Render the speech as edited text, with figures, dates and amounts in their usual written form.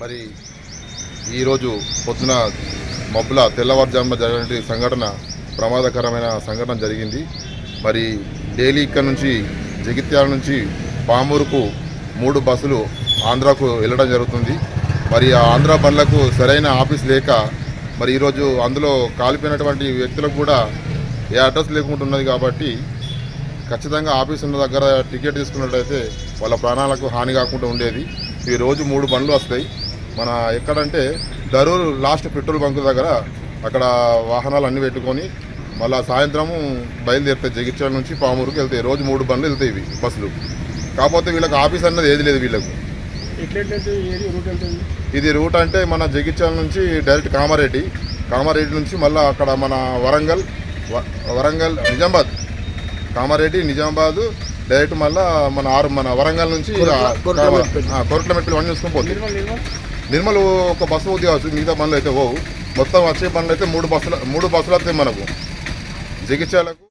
మరి ఈరోజు పొద్దున మబ్బుల తెల్లవారుజామున జరిగిన సంఘటన ప్రమాదకరమైన సంఘటన జరిగింది. మరి డైలీ ఇక్కడ నుంచి జగిత్యాల నుంచి పామూరుకు 3 బస్సులు ఆంధ్రాకు వెళ్ళడం జరుగుతుంది. మరి ఆ ఆంధ్ర బండ్లకు సరైన ఆఫీస్ లేక మరి ఈరోజు అందులో కాలిపోయినటువంటి వ్యక్తులకు కూడా ఏ అడ్రస్ లేకుండా ఉన్నది. కాబట్టి ఖచ్చితంగా ఆఫీస్ ఉన్న దగ్గర టికెట్ తీసుకున్నట్లయితే వాళ్ళ ప్రాణాలకు హాని కాకుండా ఉండేది. ఈ రోజు 3 బండ్లు వస్తాయి. మన ఎక్కడంటే దరూర్ లాస్ట్ పెట్రోల్ బంక్ దగ్గర అక్కడ వాహనాలు అన్నీ పెట్టుకొని మళ్ళీ సాయంత్రము బయలుదేరుతాయి. జగిత్యాల నుంచి పామూరుకు వెళ్తాయి. రోజు 3 బండ్లు వెళ్తాయి ఇవి బస్సులు. కాకపోతే వీళ్ళకి ఆఫీస్ అన్నది ఏది లేదు వీళ్ళకు. ఇది రూట్ అంటే మన జగిత్యాల నుంచి డైరెక్ట్ కామారెడ్డి నుంచి మళ్ళీ అక్కడ మన వరంగల్ నిజామాబాద్ డైరెక్ట్ మళ్ళీ మన వరంగల్ నుంచి కోరట్లమెట్లు అన్నీ చూసుకొని పోతుంది. నిర్మల్ ఒక బస్సు పోతే కావచ్చు, మిగతా బండ్లు అయితే పోవు. మొత్తం వచ్చే బండ్లు అయితే 3 బస్సులు వస్తాయి మనకు జగిత్యాలకు.